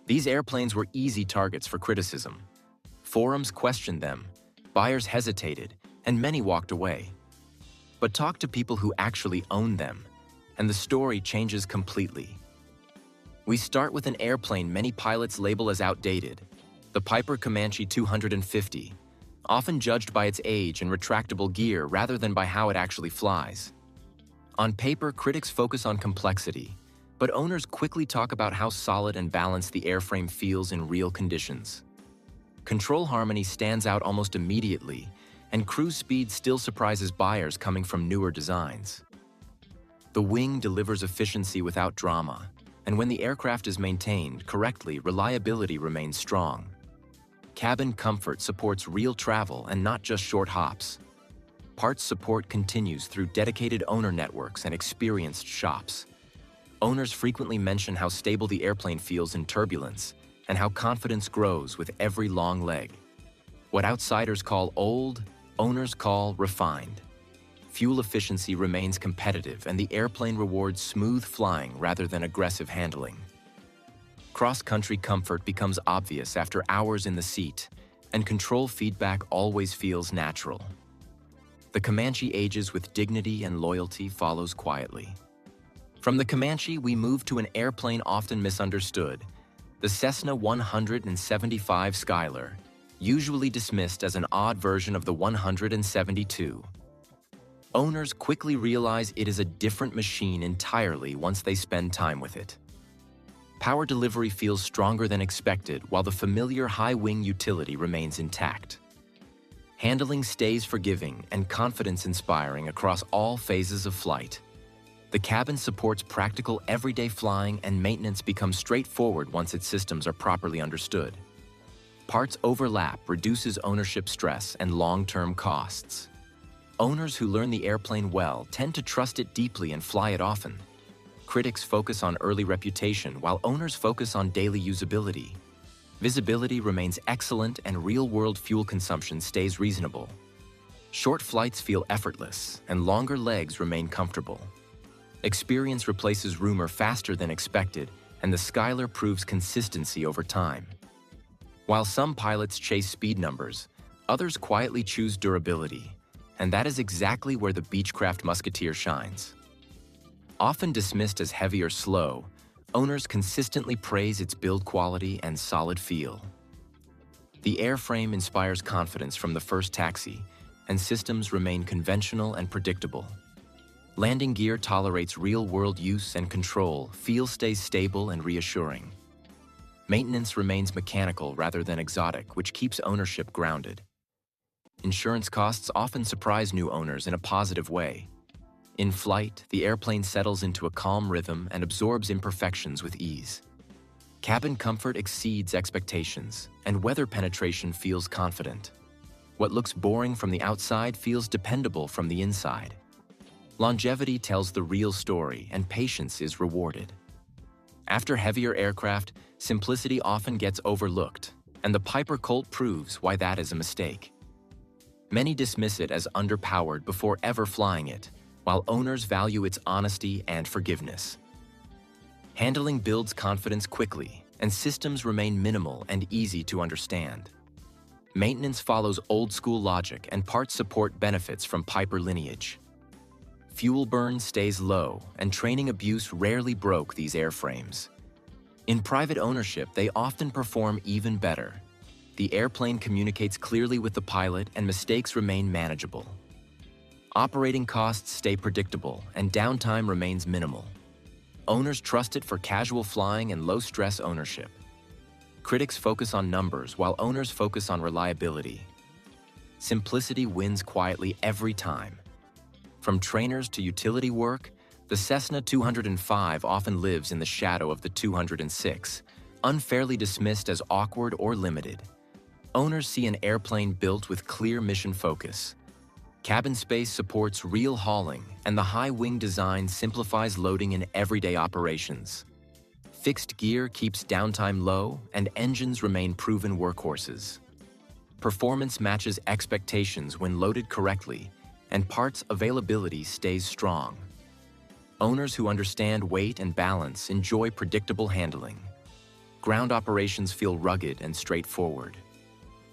These airplanes were easy targets for criticism. Forums questioned them, buyers hesitated, and many walked away. But talk to people who actually own them, and the story changes completely. We start with an airplane many pilots label as outdated, the Piper Comanche 250, often judged by its age and retractable gear rather than by how it actually flies. On paper, critics focus on complexity, but owners quickly talk about how solid and balanced the airframe feels in real conditions. Control harmony stands out almost immediately, and cruise speed still surprises buyers coming from newer designs. The wing delivers efficiency without drama, and when the aircraft is maintained correctly, reliability remains strong. Cabin comfort supports real travel and not just short hops. Parts support continues through dedicated owner networks and experienced shops. Owners frequently mention how stable the airplane feels in turbulence and how confidence grows with every long leg. What outsiders call old, owners call refined. Fuel efficiency remains competitive and the airplane rewards smooth flying rather than aggressive handling. Cross-country comfort becomes obvious after hours in the seat, and control feedback always feels natural. The Comanche ages with dignity and loyalty follows quietly. From the Comanche, we move to an airplane often misunderstood, the Cessna 175 Skyler, usually dismissed as an odd version of the 172. Owners quickly realize it is a different machine entirely once they spend time with it. Power delivery feels stronger than expected, while the familiar high-wing utility remains intact. Handling stays forgiving and confidence-inspiring across all phases of flight. The cabin supports practical everyday flying and maintenance becomes straightforward once its systems are properly understood. Parts overlap reduces ownership stress and long-term costs. Owners who learn the airplane well tend to trust it deeply and fly it often. Critics focus on early reputation while owners focus on daily usability. Visibility remains excellent and real-world fuel consumption stays reasonable. Short flights feel effortless and longer legs remain comfortable. Experience replaces rumor faster than expected, and the Skyler proves consistency over time. While some pilots chase speed numbers, others quietly choose durability, and that is exactly where the Beechcraft Musketeer shines. Often dismissed as heavy or slow, owners consistently praise its build quality and solid feel. The airframe inspires confidence from the first taxi, and systems remain conventional and predictable. Landing gear tolerates real-world use and control, feel stays stable and reassuring. Maintenance remains mechanical rather than exotic, which keeps ownership grounded. Insurance costs often surprise new owners in a positive way. In flight, the airplane settles into a calm rhythm and absorbs imperfections with ease. Cabin comfort exceeds expectations, and weather penetration feels confident. What looks boring from the outside feels dependable from the inside. Longevity tells the real story, and patience is rewarded. After heavier aircraft, simplicity often gets overlooked, and the Piper Colt proves why that is a mistake. Many dismiss it as underpowered before ever flying it, while owners value its honesty and forgiveness. Handling builds confidence quickly, and systems remain minimal and easy to understand. Maintenance follows old-school logic, and parts support benefits from Piper lineage. Fuel burn stays low, and training abuse rarely broke these airframes. In private ownership, they often perform even better. The airplane communicates clearly with the pilot, and mistakes remain manageable. Operating costs stay predictable, and downtime remains minimal. Owners trust it for casual flying and low-stress ownership. Critics focus on numbers, while owners focus on reliability. Simplicity wins quietly every time. From trainers to utility work, the Cessna 205 often lives in the shadow of the 206, unfairly dismissed as awkward or limited. Owners see an airplane built with clear mission focus. Cabin space supports real hauling, and the high-wing design simplifies loading in everyday operations. Fixed gear keeps downtime low, and engines remain proven workhorses. Performance matches expectations when loaded correctly, and parts availability stays strong. Owners who understand weight and balance enjoy predictable handling. ground operations feel rugged and straightforward.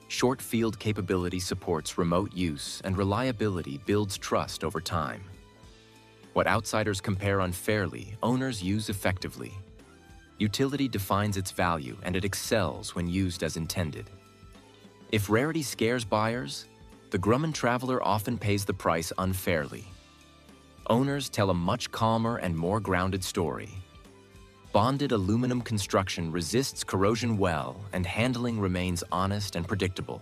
Short field capability supports remote use, and reliability builds trust over time. What outsiders compare unfairly, owners use effectively. Utility defines its value, and it excels when used as intended. If rarity scares buyers, the Grumman Traveler often pays the price unfairly. Owners tell a much calmer and more grounded story. Bonded aluminum construction resists corrosion well, and handling remains honest and predictable.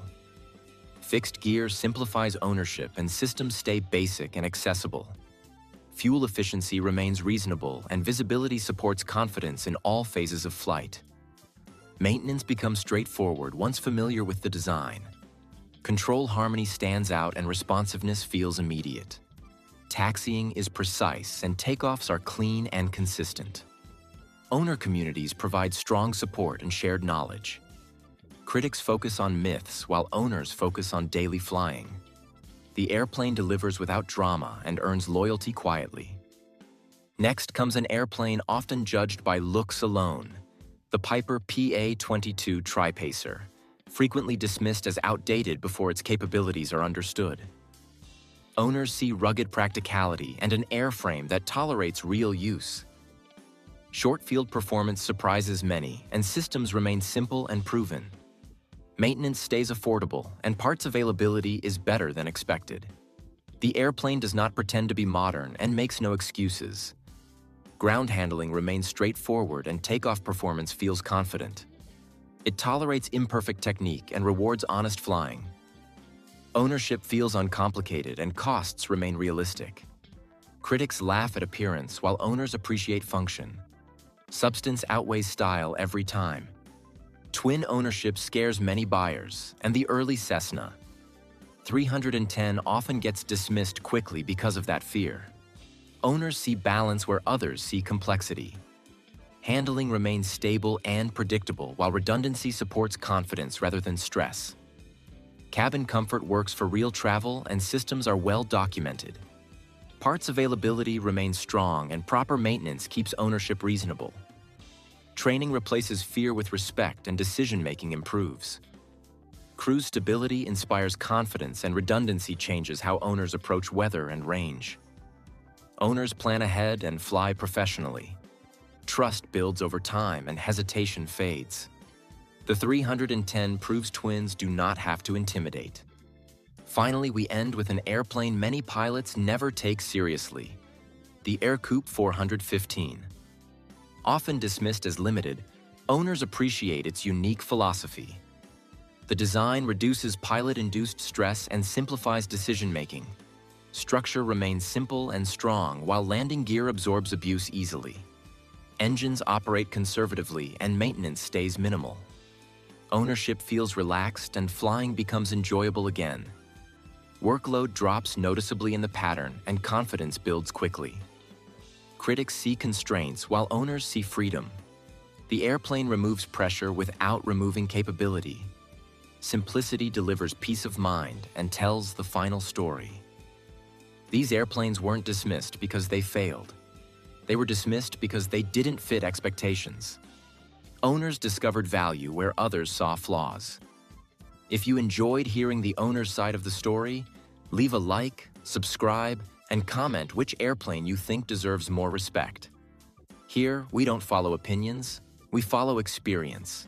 Fixed gear simplifies ownership, and systems stay basic and accessible. Fuel efficiency remains reasonable, and visibility supports confidence in all phases of flight. Maintenance becomes straightforward once familiar with the design. Control harmony stands out, and responsiveness feels immediate. Taxiing is precise, and takeoffs are clean and consistent. Owner communities provide strong support and shared knowledge. Critics focus on myths, while owners focus on daily flying. The airplane delivers without drama and earns loyalty quietly. Next comes an airplane often judged by looks alone, the Piper PA-22 Tripacer, frequently dismissed as outdated before its capabilities are understood. Owners see rugged practicality and an airframe that tolerates real use. Short field performance surprises many, and systems remain simple and proven. Maintenance stays affordable, and parts availability is better than expected. The airplane does not pretend to be modern and makes no excuses. Ground handling remains straightforward, and takeoff performance feels confident. It tolerates imperfect technique and rewards honest flying. Ownership feels uncomplicated, and costs remain realistic. Critics laugh at appearance, while owners appreciate function. Substance outweighs style every time. Twin ownership scares many buyers, and the early Cessna 310 often gets dismissed quickly because of that fear. Owners see balance where others see complexity. Handling remains stable and predictable, while redundancy supports confidence rather than stress. Cabin comfort works for real travel, and systems are well documented. Parts availability remains strong, and proper maintenance keeps ownership reasonable. Training replaces fear with respect, and decision-making improves. Cruise stability inspires confidence, and redundancy changes how owners approach weather and range. Owners plan ahead and fly professionally. Trust builds over time, and hesitation fades. The 310 proves twins do not have to intimidate. Finally, we end with an airplane many pilots never take seriously, the Air Coupe 415. Often dismissed as limited, owners appreciate its unique philosophy. The design reduces pilot-induced stress and simplifies decision-making. Structure remains simple and strong, while landing gear absorbs abuse easily. Engines operate conservatively, and maintenance stays minimal. Ownership feels relaxed, and flying becomes enjoyable again. Workload drops noticeably in the pattern, and confidence builds quickly. Critics see constraints, while owners see freedom. The airplane removes pressure without removing capability. Simplicity delivers peace of mind and tells the final story. These airplanes weren't dismissed because they failed. They were dismissed because they didn't fit expectations. Owners discovered value where others saw flaws. If you enjoyed hearing the owner's side of the story, leave a like, subscribe, and comment which airplane you think deserves more respect. Here, we don't follow opinions, we follow experience.